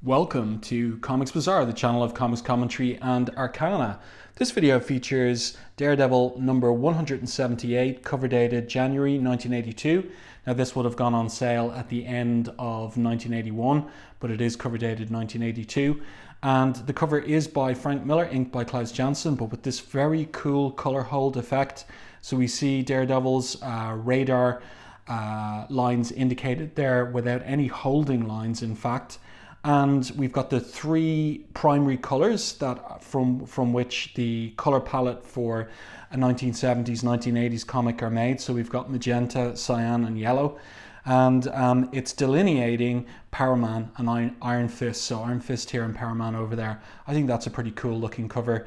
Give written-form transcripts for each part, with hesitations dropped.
Welcome to Comics Bazaar, the channel of comics commentary and arcana. This video features Daredevil number 178, cover dated January 1982. Now this would have gone on sale at the end of 1981, but it is cover dated 1982. And the cover is by Frank Miller, inked by Klaus Janson, but with this very cool color hold effect. So we see Daredevil's radar lines indicated there without any holding lines, in fact. And we've got the three primary colors that from which the color palette for a 1970s, 1980s comic are made. So we've got magenta, cyan, and yellow. And it's delineating Power Man and Iron Fist. So Iron Fist here and Power Man over there. I think that's a pretty cool looking cover.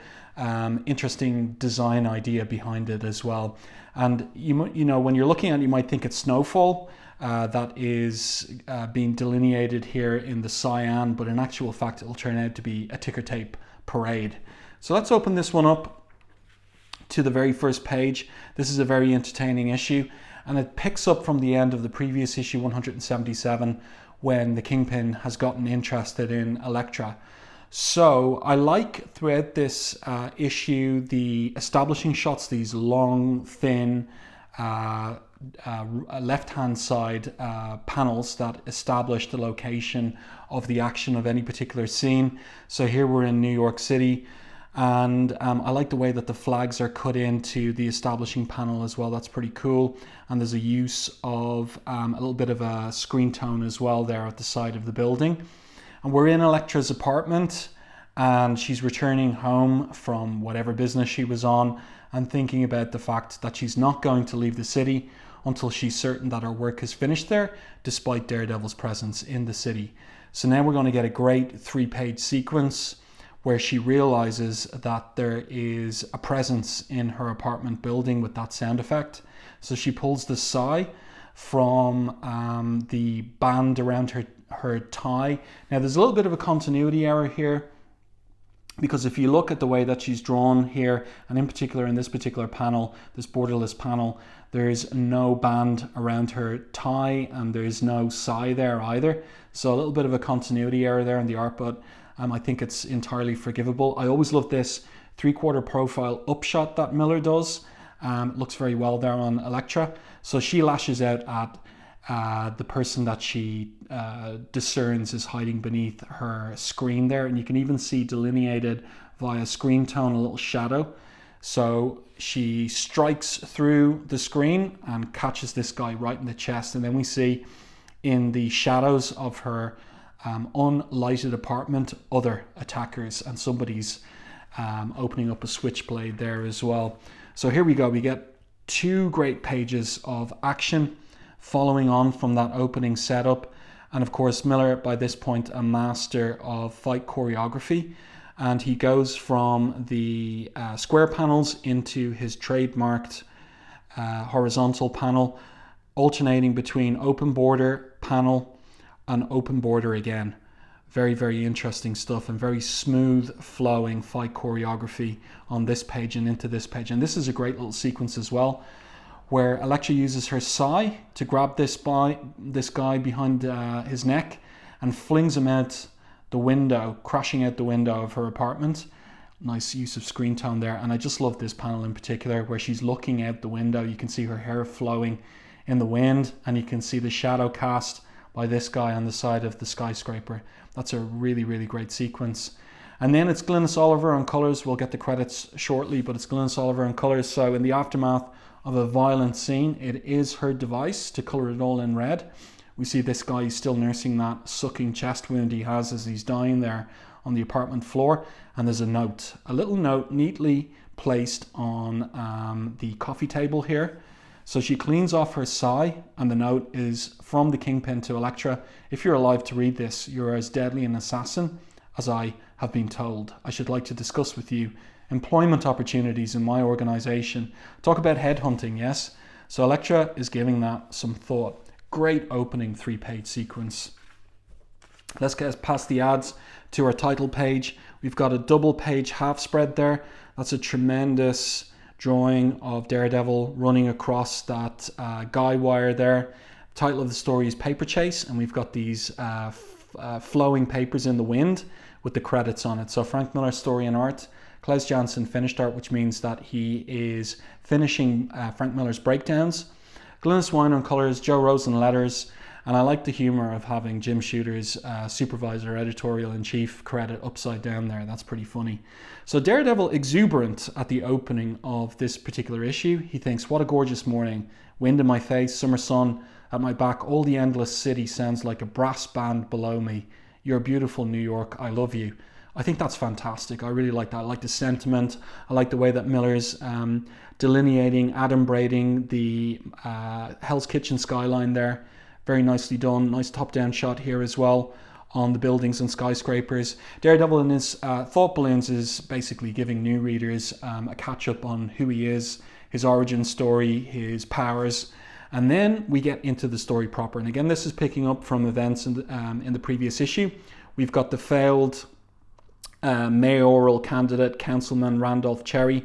Interesting design idea behind it as well. And you know when you're looking at it, you might think it's Snowfall. That is being delineated here in the cyan, but in actual fact it will turn out to be a ticker tape parade. So let's open this one up to the very first page. This is a very entertaining issue, and it picks up from the end of the previous issue 177 when the Kingpin has gotten interested in Elektra. So I like throughout this issue the establishing shots, these long, thin, left-hand side panels that establish the location of the action of any particular scene. So here we're in New York City, and I like the way that the flags are cut into the establishing panel as well. That's pretty cool. And there's a use of a little bit of a screen tone as well there at the side of the building. And we're in Elektra's apartment, and she's returning home from whatever business she was on and thinking about the fact that she's not going to leave the city until she's certain that her work is finished there, despite Daredevil's presence in the city. So now we're going to get a great 3-page sequence where she realizes that there is a presence in her apartment building with that sound effect. So she pulls the sigh from the band around her tie. Now there's a little bit of a continuity error here, because if you look at the way that she's drawn here, and in particular in this particular panel, this borderless panel, there's no band around her tie and there's no sigh there either. So a little bit of a continuity error there in the art, but I think it's entirely forgivable. I always love this 3/4 profile upshot that Miller does. It looks very well there on Elektra. So she lashes out at the person that she discerns is hiding beneath her screen there, and you can even see delineated via screen tone a little shadow. So she strikes through the screen and catches this guy right in the chest, and then we see in the shadows of her unlighted apartment other attackers, and somebody's opening up a switchblade there as well. So here we go, we get 2 great pages of action following on from that opening setup. And of course Miller, by this point, a master of fight choreography, and he goes from the square panels into his trademarked horizontal panel, alternating between open border panel and open border again. Very, very interesting stuff, and very smooth flowing fight choreography on this page and into this page. And this is a great little sequence as well, where Elektra uses her sigh to grab this guy behind his neck and flings him out the window, crashing out the window of her apartment. Nice use of screen tone there. And I just love this panel in particular where she's looking out the window. You can see her hair flowing in the wind, and you can see the shadow cast by this guy on the side of the skyscraper. That's a really, really great sequence. And then it's Glynis Oliver on colors. We'll get the credits shortly, but it's Glynis Oliver on colors. So in the aftermath of a violent scene, it is her device to color it all in red. We see this guy still nursing that sucking chest wound he has as he's dying there on the apartment floor. And there's a little note neatly placed on the coffee table here. So she cleans off her sigh, and the note is from the Kingpin to Elektra. If you're alive to read this, you're as deadly an assassin as I have been told. I should like to discuss with you employment opportunities in my organization. Talk about headhunting, yes? So Elektra is giving that some thought. Great opening 3-page sequence. Let's get past the ads to our title page. We've got a double-page half spread there. That's a tremendous drawing of Daredevil running across that guy wire there. The title of the story is Paper Chase, and we've got these flowing papers in the wind with the credits on it. So Frank Miller, story and art. Klaus Janson, finished art, which means that he is finishing Frank Miller's breakdowns. Glynis Weiner on colours, Joe Rosen letters, and I like the humour of having Jim Shooter's supervisor, editorial-in-chief credit upside down there. That's pretty funny. So Daredevil exuberant at the opening of this particular issue. He thinks, what a gorgeous morning. Wind in my face, summer sun at my back. All the endless city sounds like a brass band below me. You're beautiful, New York. I love you. I think that's fantastic. I really like that. I like the sentiment. I like the way that Miller's delineating, adumbrating the Hell's Kitchen skyline there. Very nicely done. Nice top-down shot here as well on the buildings and skyscrapers. Daredevil in his thought balloons is basically giving new readers a catch-up on who he is, his origin story, his powers, and then we get into the story proper. And again, this is picking up from events in the previous issue. We've got the failed mayoral candidate, Councilman Randolph Cherry,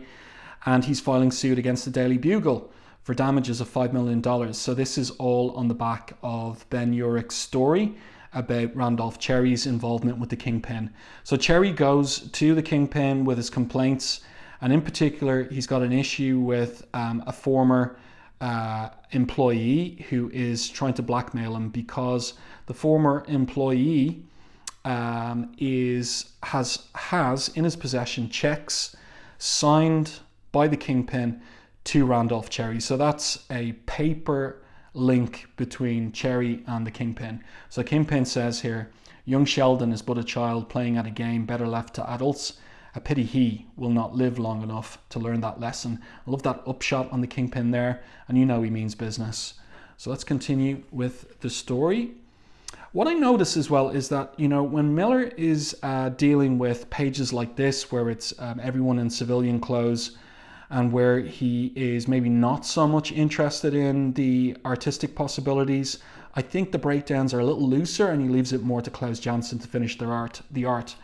and he's filing suit against the Daily Bugle for damages of $5 million. So this is all on the back of Ben Urich's story about Randolph Cherry's involvement with the Kingpin. So Cherry goes to the Kingpin with his complaints, and in particular, he's got an issue with a former employee who is trying to blackmail him because the former employee has in his possession checks signed by the Kingpin to Randolph Cherry. So that's a paper link between Cherry and the Kingpin. So Kingpin says here, young Sheldon is but a child playing at a game better left to adults. A pity he will not live long enough to learn that lesson. I love that upshot on the Kingpin there, and you know he means business. So let's continue with the story. What I notice as well is that, you know, when Miller is dealing with pages like this, where it's everyone in civilian clothes, and where he is maybe not so much interested in the artistic possibilities, I think the breakdowns are a little looser and he leaves it more to Klaus Janson to finish the art.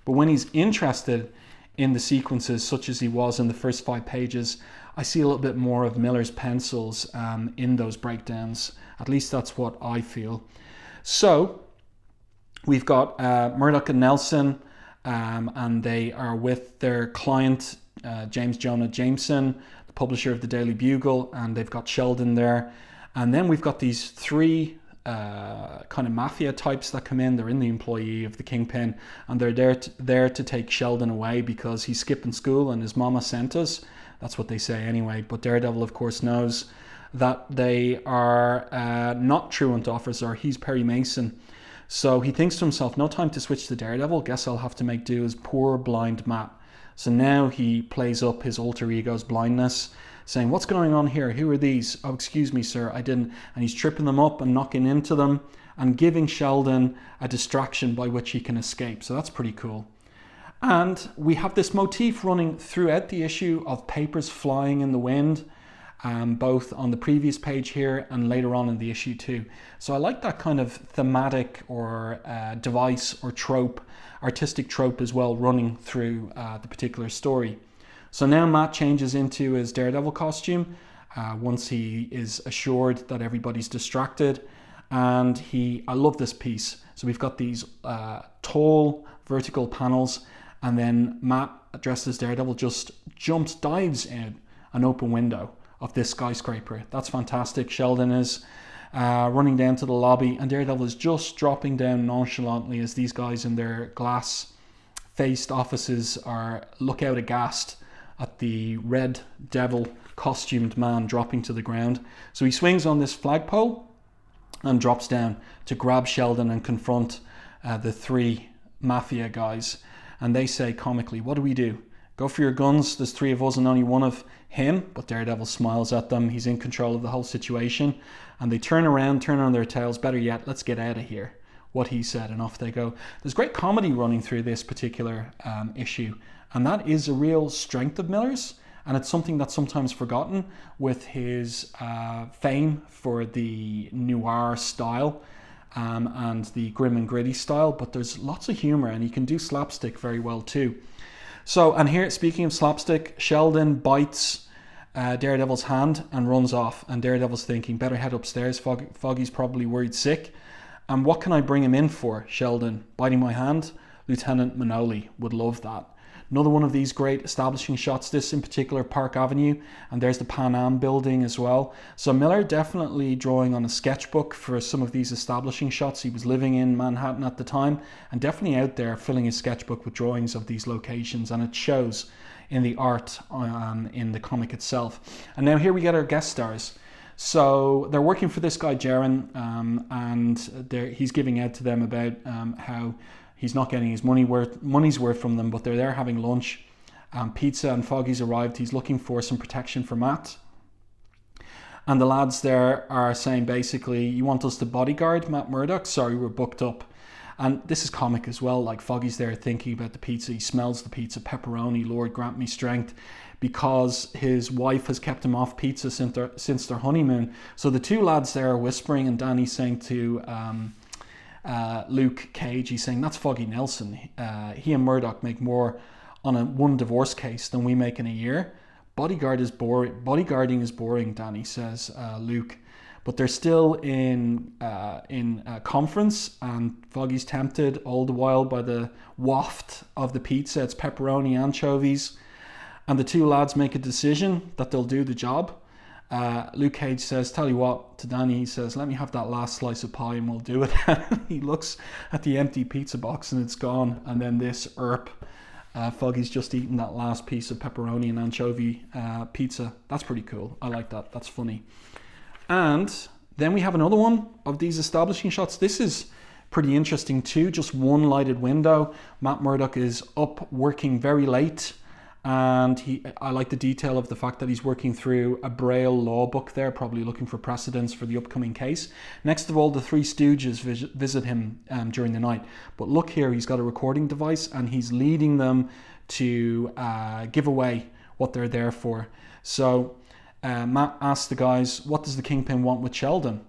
But when he's interested in the sequences, such as he was in the first 5 pages, I see a little bit more of Miller's pencils in those breakdowns. At least that's what I feel. So we've got Murdoch and Nelson, and they are with their client, James Jonah Jameson, the publisher of the Daily Bugle, and they've got Sheldon there. And then we've got these 3 kind of mafia types that come in. They're in the employee of the Kingpin, and they're there to take Sheldon away because he's skipping school and his mama sent us. That's what they say anyway. But Daredevil, of course, knows that they are not truant officer. He's Perry Mason. So he thinks to himself, no time to switch to Daredevil. Guess I'll have to make do as poor blind Matt. So now he plays up his alter ego's blindness, saying, what's going on here? Who are these? Oh, excuse me, sir, I didn't. And he's tripping them up and knocking into them and giving Sheldon a distraction by which he can escape. So that's pretty cool. And we have this motif running throughout the issue of papers flying in the wind, both on the previous page here and later on in the issue too. So I like that kind of thematic or device or trope, artistic trope as well, running through the particular story. So now Matt changes into his Daredevil costume once he is assured that everybody's distracted. And I love this piece. So we've got these tall vertical panels, and then Matt, dressed as Daredevil, just dives in an open window of this skyscraper. That's fantastic. Sheldon is running down to the lobby, and Daredevil is just dropping down nonchalantly as these guys in their glass-faced offices look out aghast at the red devil costumed man dropping to the ground. So he swings on this flagpole and drops down to grab Sheldon and confront the 3 mafia guys. And they say comically, what do we do? Go for your guns. There's 3 of us and only 1 of him. But Daredevil smiles at them. He's in control of the whole situation. And they turn around, turn on their tails. Better yet, let's get out of here. What he said, and off they go. There's great comedy running through this particular issue. And that is a real strength of Miller's. And it's something that's sometimes forgotten with his fame for the noir style and the grim and gritty style. But there's lots of humor, and he can do slapstick very well too. So, and here, speaking of slapstick, Sheldon bites Daredevil's hand and runs off. And Daredevil's thinking, better head upstairs. Foggy's probably worried sick. And what can I bring him in for, Sheldon? Biting my hand? Lieutenant Manoli would love that. Another one of these great establishing shots, this in particular Park Avenue, and there's the Pan Am building as well. So Miller definitely drawing on a sketchbook for some of these establishing shots. He was living in Manhattan at the time and definitely out there filling his sketchbook with drawings of these locations, and it shows in the art in the comic itself. And now here we get our guest stars. So they're working for this guy Jaren, and he's giving out to them about how he's not getting his money's worth from them, but they're there having lunch. Pizza and Foggy's arrived. He's looking for some protection for Matt. And the lads there are saying basically, you want us to bodyguard Matt Murdock? Sorry, we're booked up. And this is comic as well. Like Foggy's there thinking about the pizza. He smells the pizza, pepperoni, Lord grant me strength, because his wife has kept him off pizza since their honeymoon. So the two lads there are whispering, and Danny's saying to Luke Cage, he's saying, that's Foggy Nelson. He and Murdoch make more on one divorce case than we make in a year. Bodyguarding is boring, Danny says, Luke. But they're still in a conference, and Foggy's tempted all the while by the waft of the pizza. It's pepperoni, anchovies. And the two lads make a decision that they'll do the job. Luke Cage says, tell you what, to Danny, he says, let me have that last slice of pie and we'll do it. He looks at the empty pizza box and it's gone. And then this Foggy's just eaten that last piece of pepperoni and anchovy pizza. That's pretty cool. I like that. That's funny. And then we have another one of these establishing shots. This is pretty interesting too. Just one lighted window. Matt Murdock is up working very late. And I like the detail of the fact that he's working through a Braille law book there, probably looking for precedents for the upcoming case. Next of all, the Three Stooges visit him during the night. But look here, he's got a recording device and he's leading them to give away what they're there for. So Matt asks the guys, what does the Kingpin want with Sheldon?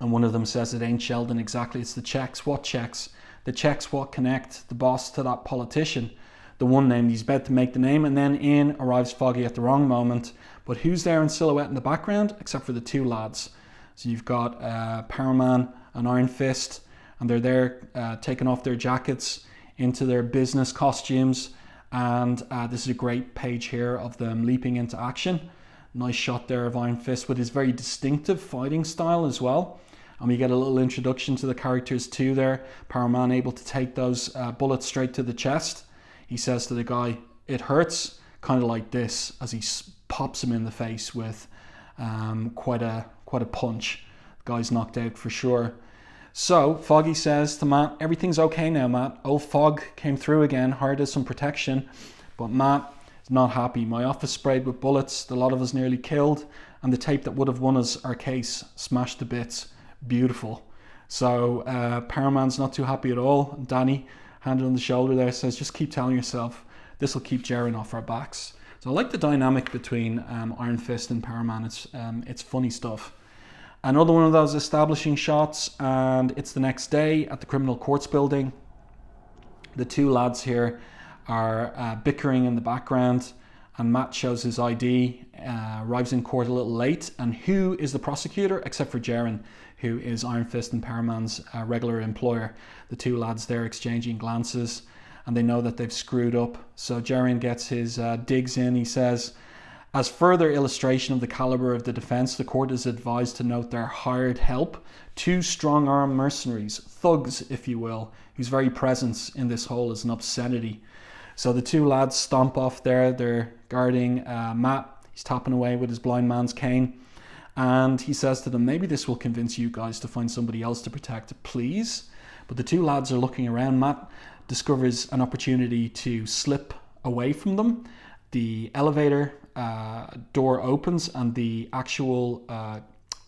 And one of them says, it ain't Sheldon exactly, it's the checks. What checks? The checks what connect the boss to that politician. The one named, he's about to make the name, and then in arrives Foggy at the wrong moment. But who's there in silhouette in the background except for the two lads? So you've got Power Man and Iron Fist, and they're there taking off their jackets into their business costumes. And this is a great page here of them leaping into action. Nice shot there of Iron Fist with his very distinctive fighting style as well. And we get a little introduction to the characters too there. Power Man able to take those bullets straight to the chest. He says to the guy, it hurts, kind of like this, as he pops him in the face with quite a punch. The guy's knocked out for sure. So Foggy says to Matt, everything's okay now, Matt. Old Fog came through again, hired us some protection. But Matt is not happy. My office sprayed with bullets, the lot of us nearly killed, and the tape that would have won us our case smashed to bits. Beautiful. So Power Man's not too happy at all. Danny, handed on the shoulder there, says, just keep telling yourself this will keep Jaren off our backs. So I like the dynamic between Iron Fist and Power Man. It's funny stuff. Another one of those establishing shots, and it's the next day at the criminal courts building. The two lads here are bickering in the background, and Matt shows his ID, arrives in court a little late, and who is the prosecutor except for Jaren, who is Iron Fist and Power Man's regular employer. The two lads there exchanging glances, and they know that they've screwed up. So Jaren gets his digs in. He says, as further illustration of the caliber of the defense, the court is advised to note their hired help, two strong-arm mercenaries, thugs if you will, whose very presence in this hole is an obscenity. So the two lads stomp off there. They're guarding Matt. He's tapping away with his blind man's cane. And he says to them, maybe this will convince you guys to find somebody else to protect, please. But the two lads are looking around. Matt discovers an opportunity to slip away from them. The elevator door opens and the actual,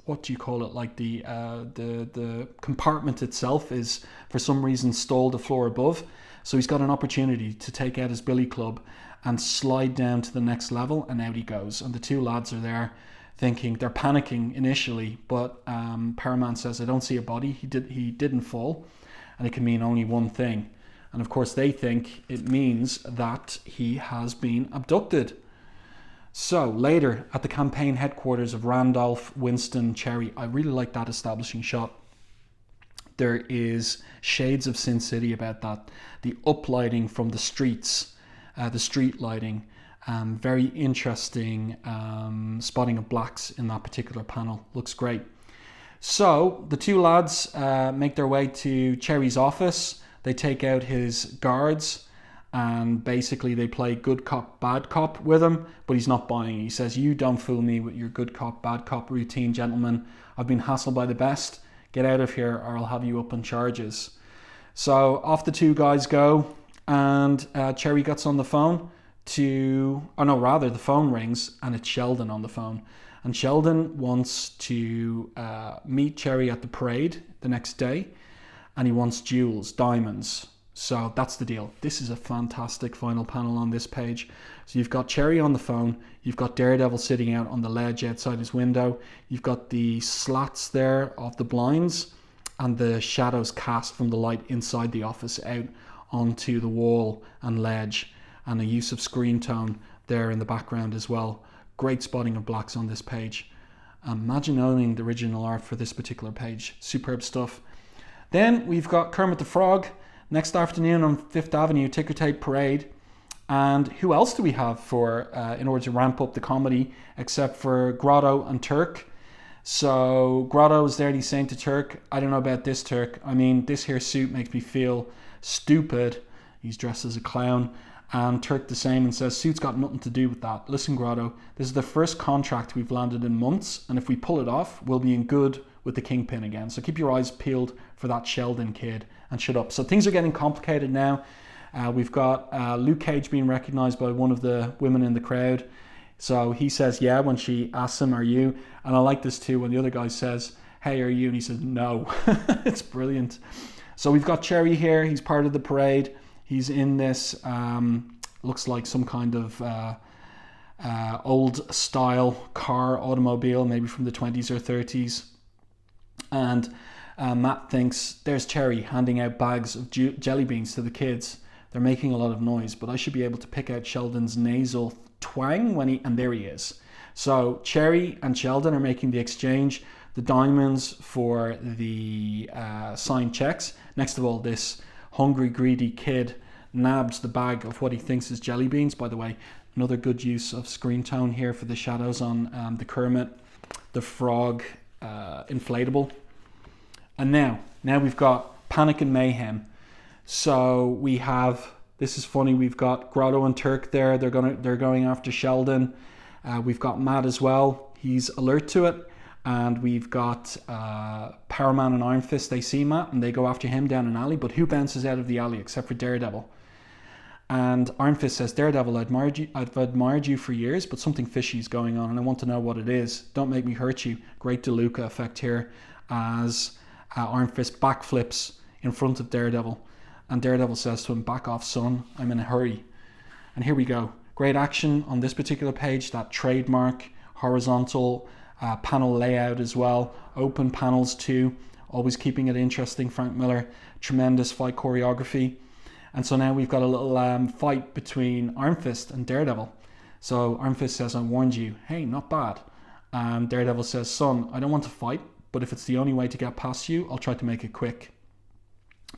what do you call it? Like the compartment itself is for some reason stalled a floor above. So he's got an opportunity to take out his billy club and slide down to the next level, and out he goes. And the two lads are there thinking, they're panicking initially, but Power Man says, I don't see a body. He didn't fall, and it can mean only one thing. And of course they think it means that he has been abducted. So later at the campaign headquarters of Randolph, Winston, Cherry, I really like that establishing shot. There is shades of Sin City about that. The uplighting from the streets, the street lighting, very interesting spotting of blacks in that particular panel. Looks great. So the two lads make their way to Cherry's office. They take out his guards and basically they play good cop, bad cop with him, but he's not buying. He says, "You don't fool me with your good cop, bad cop routine, gentlemen. I've been hassled by the best. Get out of here or I'll have you up on charges." So off the two guys go, and Cherry gets on the phone the phone rings and it's Sheldon on the phone. And Sheldon wants to meet Cherry at the parade the next day, and he wants jewels, diamonds. So that's the deal. This is a fantastic final panel on this page. So you've got Cherry on the phone, you've got Daredevil sitting out on the ledge outside his window, you've got the slats there of the blinds and the shadows cast from the light inside the office out onto the wall and ledge, and a use of screen tone there in the background as well. Great spotting of blacks on this page. Imagine owning the original art for this particular page. Superb stuff. Then we've got Kermit the Frog next afternoon on Fifth Avenue, ticker tape parade. And who else do we have for in order to ramp up the comedy except for Grotto and Turk? So Grotto is there and he's saying to Turk, "I don't know about this, Turk. I mean, this here suit makes me feel stupid." He's dressed as a clown. And Turk the same and says, "Suit's got nothing to do with that. Listen, Grotto, this is the first contract we've landed in months, and if we pull it off, we'll be in good with the kingpin again. So keep your eyes peeled for that Sheldon kid and shut up." So things are getting complicated now. We've got Luke Cage being recognized by one of the women in the crowd. So he says, "Yeah," when she asks him, "Are you?" And I like this too when the other guy says, "Hey, are you?" And he says, "No." It's brilliant. So we've got Cherry here. He's part of the parade. He's in this, looks like some kind of old style car, automobile, maybe from the 20s or 30s. And Matt thinks, "There's Cherry handing out bags of jelly beans to the kids. They're making a lot of noise, but I should be able to pick out Sheldon's nasal twang and there he is." So Cherry and Sheldon are making the exchange, the diamonds for the signed checks. Next of all, this hungry, greedy kid nabs the bag of what he thinks is jelly beans. By the way, another good use of screen tone here for the shadows on the Kermit the Frog inflatable. And now we've got panic and mayhem. So we have, this is funny, we've got Grotto and Turk there. They're going after Sheldon. We've got Matt as well. He's alert to it. And we've got Power Man and Iron Fist. They see Matt and they go after him down an alley. But who bounces out of the alley except for Daredevil? And Iron Fist says, "Daredevil, I've admired you for years, but something fishy is going on and I want to know what it is. Don't make me hurt you." Great DeLuca effect here as Iron Fist backflips in front of Daredevil. And Daredevil says to him, "Back off, son. I'm in a hurry." And here we go. Great action on this particular page. That trademark horizontal panel layout as well. Open panels too. Always keeping it interesting. Frank Miller. Tremendous fight choreography. And so now we've got a little fight between Iron Fist and Daredevil. So Iron Fist says, "I warned you. Hey, not bad." And Daredevil says, "Son, I don't want to fight, but if it's the only way to get past you, I'll try to make it quick."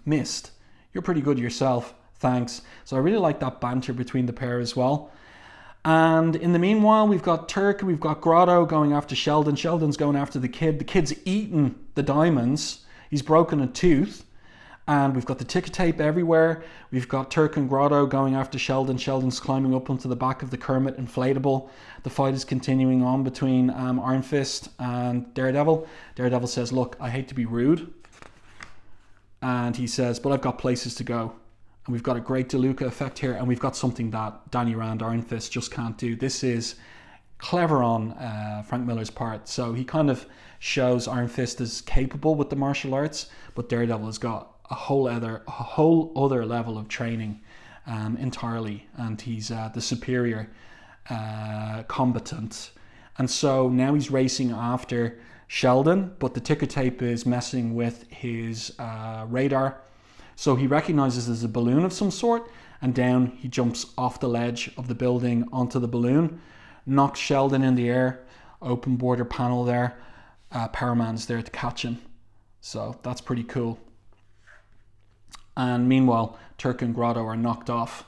"Missed. You're pretty good yourself. Thanks." So I really like that banter between the pair as well. And in the meanwhile, we've got Turk, we've got Grotto going after Sheldon. Sheldon's going after the kid. The kid's eaten the diamonds. He's broken a tooth. And we've got the ticker tape everywhere. We've got Turk and Grotto going after Sheldon. Sheldon's climbing up onto the back of the Kermit inflatable. The fight is continuing on between Iron Fist and Daredevil. Daredevil says, "Look, I hate to be rude." And he says, "But I've got places to go." And we've got a great DeLuca effect here. And we've got something that Danny Rand, Iron Fist, just can't do. This is clever on Frank Miller's part. So he kind of shows Iron Fist is capable with the martial arts, but Daredevil has got a whole other level of training entirely, and he's the superior combatant. And so now he's racing after Sheldon, but the ticker tape is messing with his radar. So he recognizes there's a balloon of some sort, and down he jumps off the ledge of the building onto the balloon, knocks Sheldon in the air, open border panel there. Power Man's there to catch him. So that's pretty cool. And meanwhile, Turk and Grotto are knocked off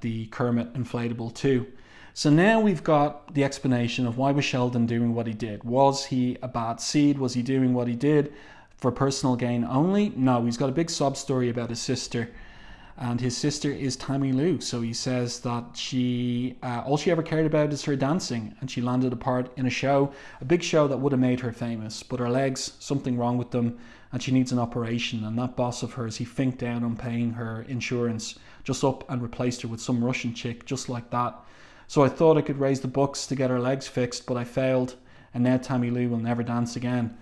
the Kermit inflatable too. So now we've got the explanation of why was Sheldon doing what he did. Was he a bad seed? Was he doing what he did for personal gain only? No, he's got a big sob story about his sister. And his sister is Tammy Lou. So he says that all she ever cared about is her dancing. And she landed a part in a big show that would have made her famous. But her legs, something wrong with them, and she needs an operation. And that boss of hers, he finked down on paying her insurance, just up and replaced her with some Russian chick, just like that. So I thought I could raise the bucks to get her legs fixed, but I failed. And now Tammy Lou will never dance again.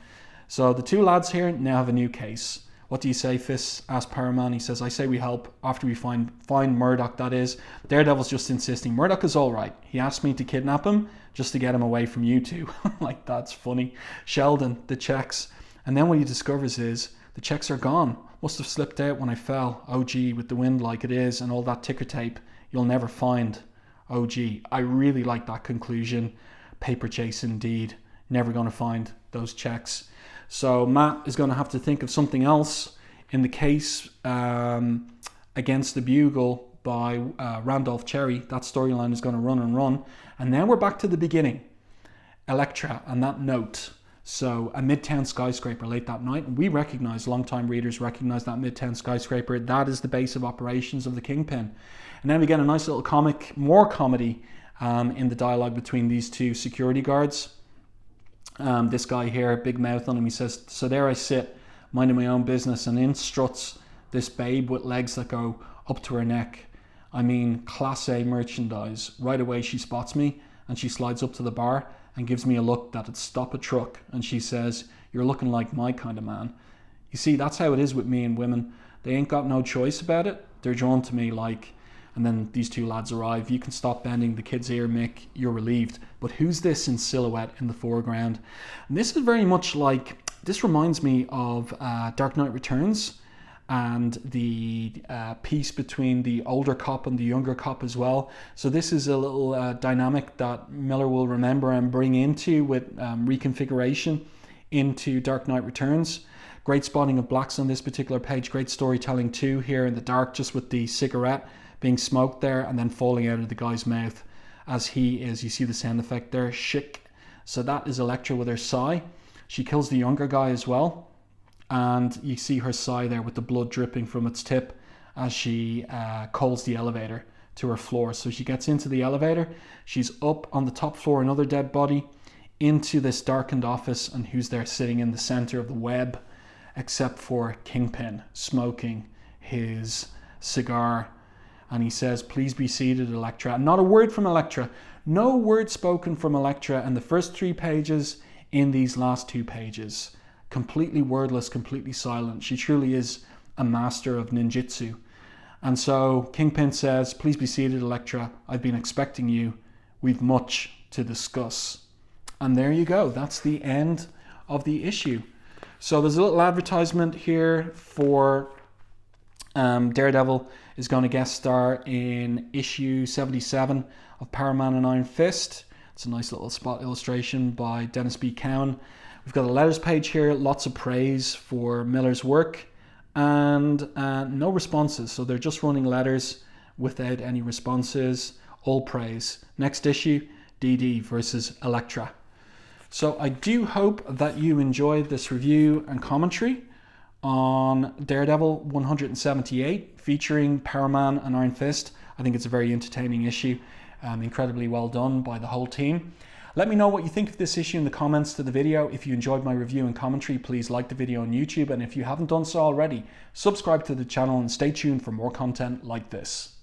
So the two lads here now have a new case. What do you say, Fist? Asked Powerman. He says, I say we help after we find Murdoch, that is. Daredevil's just insisting. Murdoch is all right. He asked me to kidnap him just to get him away from you two. Like, that's funny. Sheldon, the checks. And then what he discovers is the checks are gone. Must have slipped out when I fell. Oh, gee, with the wind like it is and all that ticker tape, you'll never find. Oh, gee. I really like that conclusion. Paper chase indeed. Never going to find those checks. So Matt is going to have to think of something else in the case against the Bugle by Randolph Cherry. That storyline is going to run and run. And now we're back to the beginning. Elektra and that note. So a Midtown skyscraper late that night. And we recognize, longtime readers recognize that Midtown skyscraper. That is the base of operations of the Kingpin. And then we get a nice little more comedy in the dialogue between these two security guards. This guy here, big mouth on him, he says, so there I sit, minding my own business, and in struts this babe with legs that go up to her neck. I mean, class A merchandise. Right away she spots me, and she slides up to the bar and gives me a look that'd stop a truck, and she says, you're looking like my kind of man. You see, that's how it is with me and women. They ain't got no choice about it. They're drawn to me like... And then these two lads arrive. You can stop bending the kid's ear, Mick. You're relieved. But who's this in silhouette in the foreground? And this is very much like... This reminds me of Dark Knight Returns and the piece between the older cop and the younger cop as well. So this is a little dynamic that Miller will remember and bring into with reconfiguration into Dark Knight Returns. Great spotting of blacks on this particular page. Great storytelling too here in the dark, just with the cigarette being smoked there and then falling out of the guy's mouth as he is. You see the sound effect there, shick. So that is Elektra with her sigh. She kills the younger guy as well. And you see her sigh there with the blood dripping from its tip as she calls the elevator to her floor. So she gets into the elevator. She's up on the top floor, another dead body, into this darkened office. And who's there sitting in the center of the web, except for Kingpin, smoking his cigar. And he says, please be seated, Elektra. And not a word from Elektra. No word spoken from Elektra in the first 3 pages, in these last 2 pages. Completely wordless, completely silent. She truly is a master of ninjutsu. And so Kingpin says, please be seated, Elektra. I've been expecting you. We've much to discuss. And there you go. That's the end of the issue. So there's a little advertisement here for Daredevil is going to guest star in issue 77 of Power Man and Iron Fist. It's a nice little spot illustration by Dennis B. Cowan. We've got a letters page here, lots of praise for Miller's work, and no responses. So they're just running letters without any responses. All praise. Next issue, DD versus Elektra. So I do hope that you enjoyed this review and commentary on Daredevil 178 featuring Power Man and Iron Fist. I think it's a very entertaining issue, incredibly well done by the whole team. Let me know what you think of this issue in the comments to the video. If you enjoyed my review and commentary, please like the video on YouTube, and if you haven't done so already, subscribe to the channel and stay tuned for more content like this.